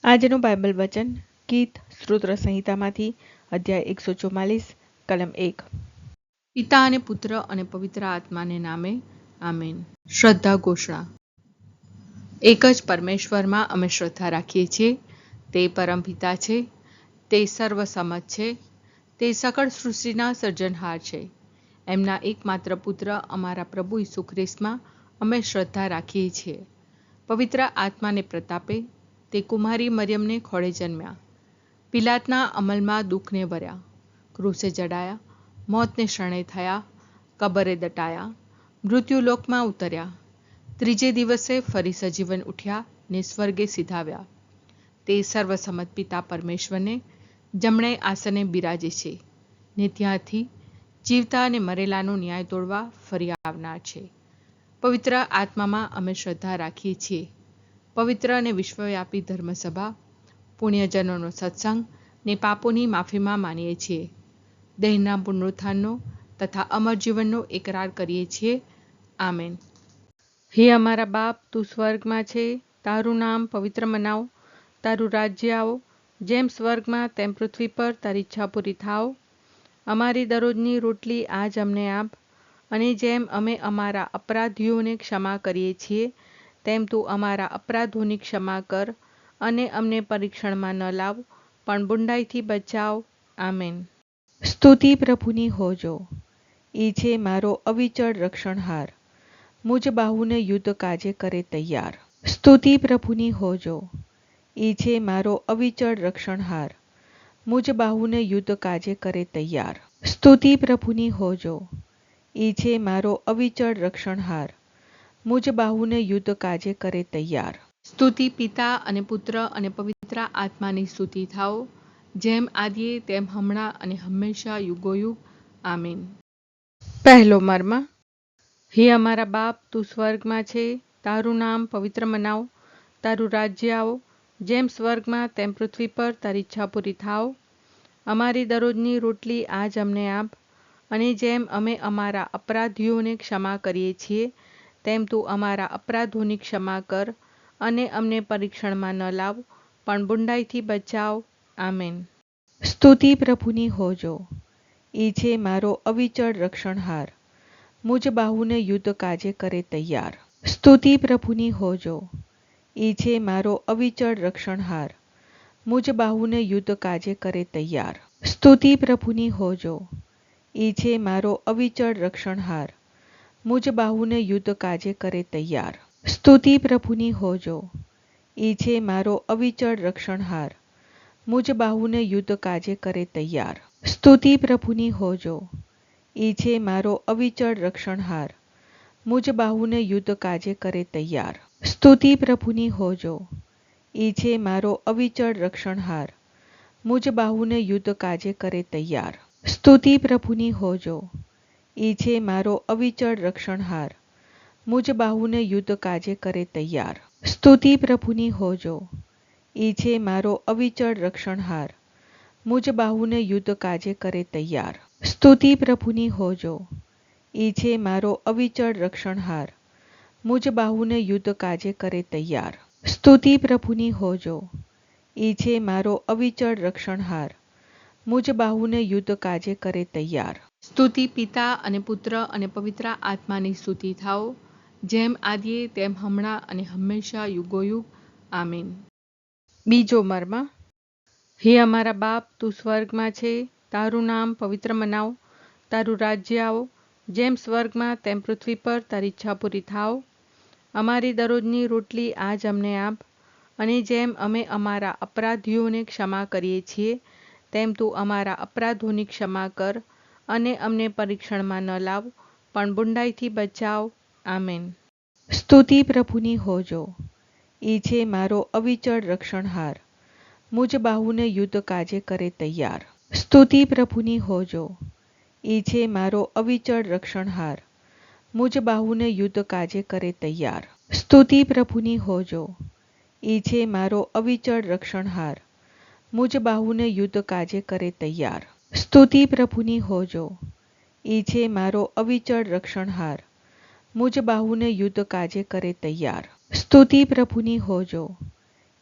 આજનું બાઇબલ વચન ગીત સ્તોત્ર સંહિતામાંથી અધ્યાય 144 કલમ 1। પિતા અને પુત્ર અને પવિત્ર આત્માને નામે આમેન। શ્રદ્ધા ઘોષણા। એક જ પરમેશ્વરમાં અમે શ્રદ્ધા રાખીએ છીએ। તે પરમપિતા છે, તે સર્વસમત છે, તે સકળ સૃષ્ટિના સર્જનહાર છે। એમના એકમાત્ર પુત્ર અમારા પ્રભુ ઈસુ ખ્રિસ્તમાં અમે શ્રદ્ધા રાખીએ છીએ। પવિત્ર આત્માને પ્રતાપે તે કુમારી મરિયમને ખોળે જન્મ્યા, પિલાતના અમલમાં દુઃખને વર્યા, ક્રૂસે જડાયા, મોતને શરણે થયા, કબરે દટાયા, મૃત્યુલોકમાં ઉતર્યા, ત્રીજે દિવસે ફરી સજીવન ઉઠ્યા ને સ્વર્ગે સિધાવ્યા। તે સર્વસમત પિતા પરમેશ્વરને જમણે આસને બિરાજે છે ને ત્યાંથી જીવતા અને મરેલાનો ન્યાય તોડવા ફરી આવનાર છે। પવિત્ર આત્મામાં અમે શ્રદ્ધા રાખીએ છીએ। પવિત્ર અને વિશ્વવ્યાપી ધર્મસભા, પુણ્યજનોનો સત્સંગ ને પાપોની માફીમાં માનીએ છીએ। દેહના પુનરુત્થાનનો તથા અમર જીવનનો એકરાર કરીએ છીએ। આમેન। હે અમારા બાપ, તું સ્વર્ગમાં છે, તારું નામ પવિત્ર મનાવ, તારું રાજ્ય આવો, જેમ સ્વર્ગમાં તેમ પૃથ્વી પર તારી ઈચ્છા પૂરી થાવ। અમારી દરરોજની રોટલી આજ અમને આપ, અને જેમ અમે અમારા અપરાધીઓને ક્ષમા કરીએ છીએ તેમ તું અમારા અપરાધોની ક્ષમા કર, અને અમને પરીક્ષણમાં ન લાવ પણ બુંડાઈથી બચાવ। આમેન। સ્તુતિ પ્રભુની હોજો, એ છે મારો અવિચળ રક્ષણહાર, મુજ બાહુને યુદ્ધ કાજે કરે તૈયાર। સ્તુતિ પ્રભુની હોજો, એ છે મારો અવિચળ રક્ષણહાર, મુજ બાહુને યુદ્ધ કાજે કરે તૈયાર। સ્તુતિ પ્રભુની હોજો, એ છે મારો અવિચળ રક્ષણહાર, મુજ બાહુને યુદ્ધ કાજે કરે તૈયાર। સ્તુતિ પિતા અને પુત્ર અને પવિત્ર આત્માની સ્તુતિ થાઓ, જેમ આદિએ તેમ હમણાં અને હંમેશા યુગોયુગ। આમીન। પહેલો મર્મ। હે અમારા બાપ, તું સ્વર્ગમાં છે, તારું નામ પવિત્ર મનાવ, તારું રાજ્ય આવો, જેમ સ્વર્ગમાં તેમ પૃથ્વી પર તારી ઈચ્છા પૂરી થાવ। અમારી દરરોજની રોટલી આજ અમને આપ, અને જેમ અમે અમારા અપરાધીઓને ક્ષમા કરીએ છીએ તેમ તું અમારા અપરાધોની ક્ષમા કર, અને અમને પરીક્ષણમાં ન લાવ પણ બુંડાઈથી બચાવ। આમેન। સ્તુતિ પ્રભુની હોજો, એ છે મારો અવિચળ રક્ષણહાર, મુજ બાહુને યુદ્ધ કાજે કરે તૈયાર। સ્તુતિ પ્રભુની હોજો, એ છે મારો અવિચળ રક્ષણહાર, મુજ બાહુને યુદ્ધ કાજે કરે તૈયાર। સ્તુતિ પ્રભુની હોજો, એ છે મારો અવિચળ રક્ષણહાર, મુજ બાહુને યુદ્ધ કાજે કરે તૈયાર। સ્તુતિ પ્રભુની હોજો, એ છે મારો અવિચળ રક્ષણહાર, મુજ બાહુને યુદ્ધ કાજે કરે તૈયાર। સ્તુતિ પ્રભુની હોજો, એ છે મારો અવિચળ રક્ષણહાર, મુજ બાહુને યુદ્ધ કાજે કરે તૈયાર। સ્તુતિ પ્રભુની હોજો, એ છે મારો અવિચળ રક્ષણહાર, મુજ બાહુને યુદ્ધ કાજે કરે તૈયાર। સ્તુતિ પ્રભુની હોજો, એ છે મારો અવિચળ રક્ષણહાર, મુજ બાહુને યુદ્ધ કાજે કરે તૈયાર। સ્તુતિ પ્રભુની હોજો, એ છે મારો અવિચળ રક્ષણહાર, મુજ બાહુને યુદ્ધ કાજે કરે તૈયાર। સ્તુતિ પ્રભુની હોજો, એ છે મારો અવિચળ રક્ષણહાર, મુજ બાહુને યુદ્ધ કાજે કરે તૈયાર। સ્તુતિ પ્રભુની હોજો, એ છે મારો અવિચળ રક્ષણહાર, મુજ બાહુને યુદ્ધ કાજે કરે તૈયાર। સ્તુતિ પિતા અને પુત્ર અને પવિત્ર આત્માની સ્તુતિ થાઓ, જેમ આદિએ તેમ હમણાં અને હંમેશા યુગોયુગ। આમીન। બીજો મર્મ। હે અમારા બાપ, તું સ્વર્ગમાં છે, તારું નામ પવિત્ર મનાવ, તારું રાજ્ય આવો, જેમ સ્વર્ગમાં તેમ પૃથ્વી પર તારી ઈચ્છા પૂરી થાવ। અમારી દરરોજની રોટલી આજ અમને આપ, અને જેમ અમે અમારા અપરાધીઓને ક્ષમા કરીએ છીએ તેમ તું અમારા અપરાધોની ક્ષમા કર, અને અમને પરીક્ષણમાં ન લાવ પણ બુંડાઈથી બચાવ। આમેન। સ્તુતિ પ્રભુની હોજો, એ છે મારો અવિચળ રક્ષણહાર, મુજ બાહુને યુદ્ધ કાજે કરે તૈયાર। સ્તુતિ પ્રભુની હોજો, એ છે મારો અવિચળ રક્ષણહાર, મુજ બાહુને યુદ્ધ કાજે કરે તૈયાર। સ્તુતિ પ્રભુની હોજો, એ છે મારો અવિચળ રક્ષણહાર, મુજ બાહુને યુદ્ધ કાજે કરે તૈયાર। સ્તુતિ પ્રભુની હોજો, એ છે મારો અવિચળ રક્ષણહાર, મુજ બાહુને યુદ્ધ કાજે કરે તૈયાર। સ્તુતિ પ્રભુની હોજો,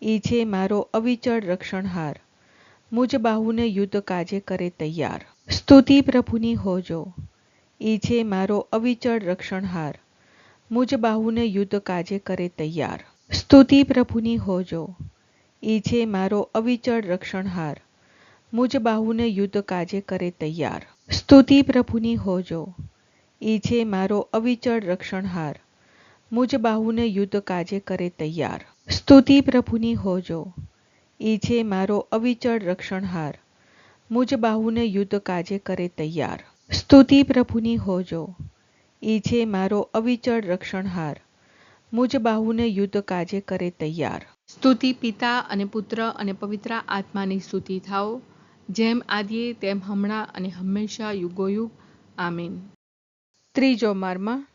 એ છે મારો અવિચળ રક્ષણહાર, મુજ બાહુને યુદ્ધ કાજે કરે તૈયાર. સ્તુતિ પ્રભુની હોજો. એ છે મારો અવિચળ રક્ષણહાર, મુજ બાહુને યુદ્ધ કાજે કરે તૈયાર. સ્તુતિ પ્રભુની હોજો. એ છે મારો અવિચળ રક્ષણહાર, મુજ બાહુને યુદ્ધ કાજે કરે તૈયાર. સ્તુતિ પ્રભુની હોજો. એ છે મારો અવિચળ રક્ષણહાર, મુજ બાહુને યુદ્ધ કાજે કરે તૈયાર. સ્તુતિ પ્રભુની હોજો. એ છે મારો અવિચળ રક્ષણહાર, મુજ બાહુને યુદ્ધ કાજે કરે તૈયાર. સ્તુતિ પ્રભુની હોજો. એ છે મારો અવિચળ રક્ષણહાર, મુજ બાહુને યુદ્ધ કાજે કરે તૈયાર. સ્તુતિ પિતા અને પુત્ર અને પવિત્ર આત્માની સ્તુતિ થાઓ, જેમ આદિએ તેમ હમણાં અને હંમેશા યુગોયુગ. આમીન. ત્રીજો મર્મ.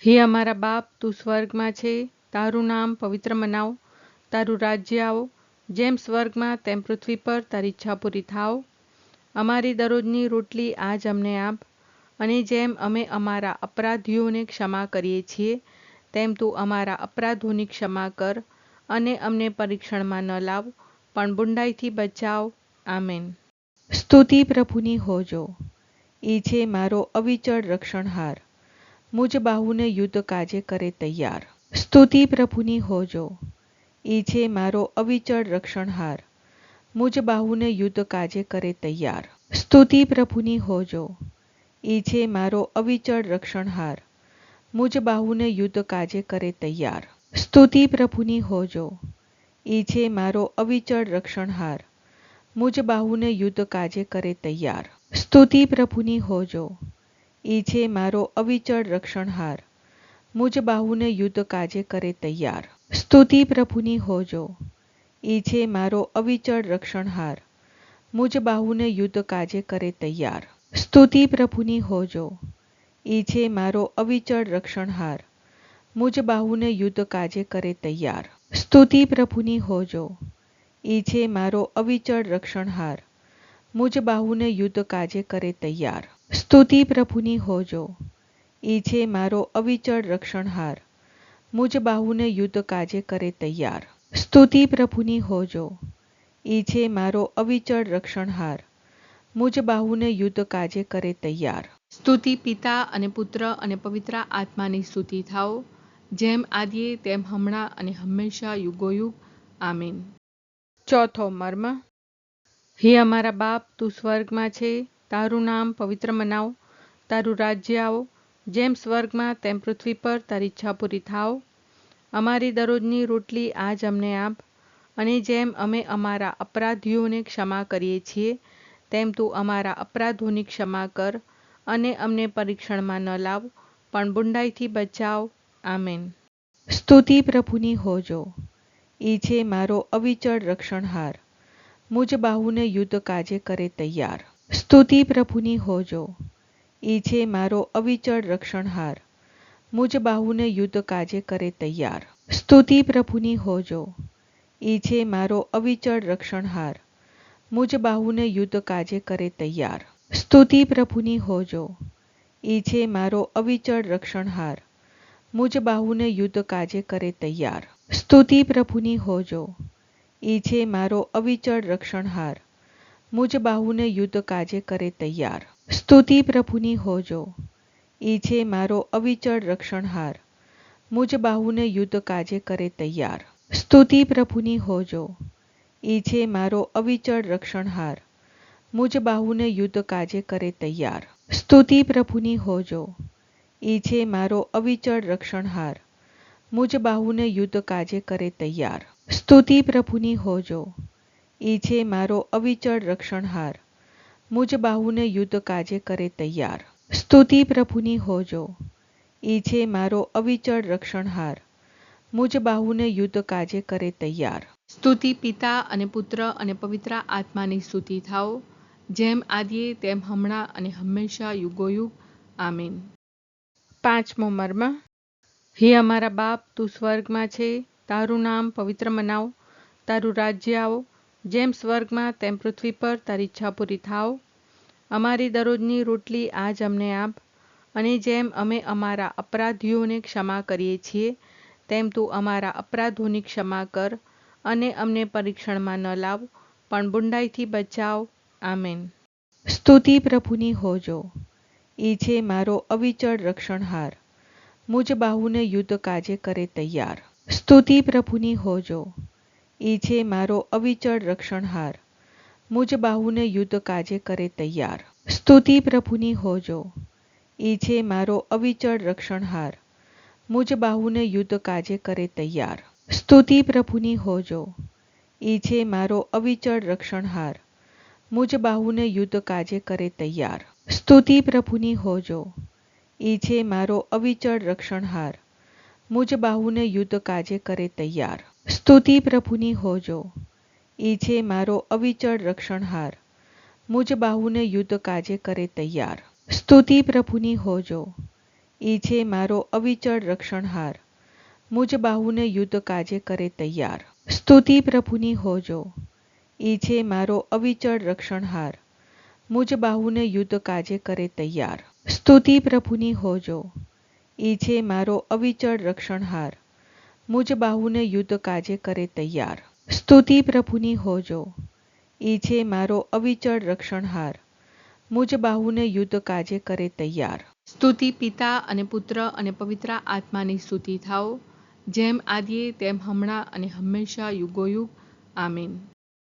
હે અમારા બાપ, તું સ્વર્ગમાં છે, તારું નામ પવિત્ર મનાવ, તારું રાજ્ય આવો, જેમ સ્વર્ગમાં તેમ પૃથ્વી પર તારી ઈચ્છા પૂરી થાવ. અમારી દરરોજની રોટલી આજ અમને આપ, અને જેમ અમે અમારા અપરાધીઓને ક્ષમા કરીએ છીએ, તેમ તું અમારા અપરાધોની ક્ષમા કર, અને અમને પરીક્ષણમાં ન લાવ, પણ બુંડાઈથી બચાવ. આમેન. સ્તુતિ પ્રભુની હોજો. એ છે મારો અવિચળ રક્ષણહાર, મુજ બાહુને યુદ્ધ કાજે કરે તૈયાર. સ્તુતિ પ્રભુની હોજો. એ છે મારો અવિચળ રક્ષણહાર, મુજ બાહુને યુદ્ધ કાજે કરે તૈયાર. સ્તુતિ પ્રભુની હોજો. એ છે મારો અવિચળ રક્ષણહાર, મુજ બાહુને યુદ્ધ કાજે કરે તૈયાર. સ્તુતિ પ્રભુની હોજો. એ છે મારો અવિચળ રક્ષણહાર, મુજ બાહુને યુદ્ધ કાજે કરે તૈયાર. સ્તુતિ પ્રભુની હોજો. એ છે મારો અવિચળ રક્ષણહાર, મુજ બાહુને યુદ્ધ કાજે કરે તૈયાર. સ્તુતિ પ્રભુની હોજો. એ છે મારો અવિચળ રક્ષણહાર, મુજ બાહુને યુદ્ધ કાજે કરે તૈયાર. સ્તુતિ પ્રભુની હોજો. એ છે મારો અવિચળ રક્ષણહાર, મુજ બાહુને યુદ્ધ કાજે કરે તૈયાર. સ્તુતિ પ્રભુની હોજો. એ છે મારો અવિચળ રક્ષણહાર, મુજ બાહુને યુદ્ધ કાજે કરે તૈયાર. સ્તુતિ પ્રભુની હોજો. એ છે મારો અવિચળ રક્ષણહાર, મુજ બાહુને યુદ્ધ કાજે કરે તૈયાર. સ્તુતિ પ્રભુની હોજો. એ છે મારો અવિચળ રક્ષણહાર, મુજ બાહુને યુદ્ધ કાજે કરે તૈયાર. સ્તુતિ પિતા અને પુત્ર અને પવિત્ર આત્માની સ્તુતિ થાઓ, જેમ આદિએ તેમ હમણાં અને હંમેશા યુગોયુગ. આમીન. ચોથો મર્મ. હે અમારા બાપ, તું સ્વર્ગમાં છે, તારું નામ પવિત્ર મનાવ, તારું રાજ્ય આવો, જેમ સ્વર્ગમાં તેમ પૃથ્વી પર તારી ઈચ્છા પૂરી થાવ. અમારી દરરોજની રોટલી આજ અમને આપ, અને જેમ અમે અમારા અપરાધીઓને ક્ષમા કરીએ છીએ, તેમ તું અમારા અપરાધોની ક્ષમા કર, અને અમને પરીક્ષણમાં ન લાવ, પણ બુંડાઈથી બચાવ. આમેન. સ્તુતિ પ્રભુની હોજો. એ છે મારો અવિચળ રક્ષણહાર, મુજ બાહુને યુદ્ધ કાજે કરે તૈયાર. સ્તુતિ પ્રભુની હોજો. એ છે મારો અવિચળ રક્ષણહાર, મુજ બાહુને યુદ્ધ કાજે કરે તૈયાર. સ્તુતિ પ્રભુની હોજો. એ છે મારો અવિચળ રક્ષણહાર, મુજ બાહુને યુદ્ધ કાજે કરે તૈયાર. સ્તુતિ પ્રભુની હોજો. એ છે મારો અવિચળ રક્ષણહાર, મુજ બાહુને યુદ્ધ કાજે કરે તૈયાર. સ્તુતિ પ્રભુની હોજો. એ છે મારો અવિચળ રક્ષણહાર, મુજ બાહુને યુદ્ધ કાજે કરે તૈયાર. સ્તુતિ પ્રભુની હોજો. એ છે મારો અવિચળ રક્ષણહાર, મુજ બાહુને યુદ્ધ કાજે કરે તૈયાર. સ્તુતિ પ્રભુની હોજો. એ છે મારો અવિચળ રક્ષણહાર, મુજ બાહુને યુદ્ધ કાજે કરે તૈયાર. સ્તુતિ પ્રભુની હોજો. એ છે મારો અવિચળ રક્ષણહાર, મુજ બાહુને યુદ્ધ કાજે કરે તૈયાર. સ્તુતિ પ્રભુની હોજો. એ છે મારો અવિચળ રક્ષણહાર, મુજ બાહુને યુદ્ધ કાજે કરે તૈયાર. સ્તુતિ પ્રભુની હોજો. એ છે મારો અવિચળ રક્ષણહાર, મુજ બાહુને યુદ્ધ કાજે કરે તૈયાર. સ્તુતિ પિતા અને પુત્ર અને પવિત્ર આત્માની સ્તુતિ થાઓ, જેમ આદિએ તેમ હમણાં અને હંમેશા યુગોયુગ. આમીન. પાંચમો મર્મ. હે અમારા બાપ, તું સ્વર્ગમાં છે, તારું નામ પવિત્ર મનાવ, તારું રાજ્ય આવો, જેમ સ્વર્ગમાં તેમ પૃથ્વી પર તારી ઈચ્છા પૂરી થાવ. અમારી દરરોજની રોટલી આજ અમને આપ, અને જેમ અમે અમારા અપરાધીઓને ક્ષમા કરીએ છીએ, તેમ તું અમારા અપરાધોની ક્ષમા કર, અને અમને પરીક્ષણમાં ન લાવ, પણ બુંડાઈથી બચાવ. આમેન. સ્તુતિ પ્રભુની હોજો, એ છે મારો અવિચળ રક્ષણહાર, મુજ બાહુને યુદ્ધ કાજે કરે તૈયાર. સ્તુતિ પ્રભુની હોજો, એ છે મારો અવિચળ રક્ષણહાર, મુજ બાહુને યુદ્ધ કાજે કરે તૈયાર. સ્તુતિ પ્રભુની હોજો, એ છે મારો અવિચળ રક્ષણહાર, મુજ બાહુને યુદ્ધ કાજે કરે તૈયાર. સ્તુતિ પ્રભુની હોજો, એ છે મારો અવિચળ રક્ષણહાર, મુજ બાહુને યુદ્ધ કાજે કરે તૈયાર. સ્તુતિ પ્રભુની હોજો, એ છે મારો અવિચળ રક્ષણહાર, મુજ બાહુને યુદ્ધ કાજે કરે તૈયાર. સ્તુતિ પ્રભુની હોજો, એ છે મારો અવિચળ રક્ષણહાર, મુજ બાહુને યુદ્ધ કાજે કરે તૈયાર. સ્તુતિ પ્રભુની હોજો, એ છે મારો અવિચળ રક્ષણહાર, મુજ બાહુને યુદ્ધ કાજે કરે તૈયાર. સ્તુતિ પ્રભુની હોજો, એ છે મારો અવિચળ રક્ષણહાર, મુજ બાહુને યુદ્ધ કાજે કરે તૈયાર. સ્તુતિ પ્રભુની હોજો, એ છે મારો અવિચળ રક્ષણહાર, મુજ બાહુને યુદ્ધ કાજે કરે તૈયાર. સ્તુતિ પ્રભુની હોજો, એ છે મારો અવિચળ રક્ષણહાર, મુજ બાહુને યુદ્ધ કાજે કરે તૈયાર. સ્તુતિ પિતા અને પુત્ર અને પવિત્ર આત્માની સ્તુતિ થાઓ, જેમ આદિએ તેમ હમણાં અને હંમેશા યુગોયુગ. આમીન.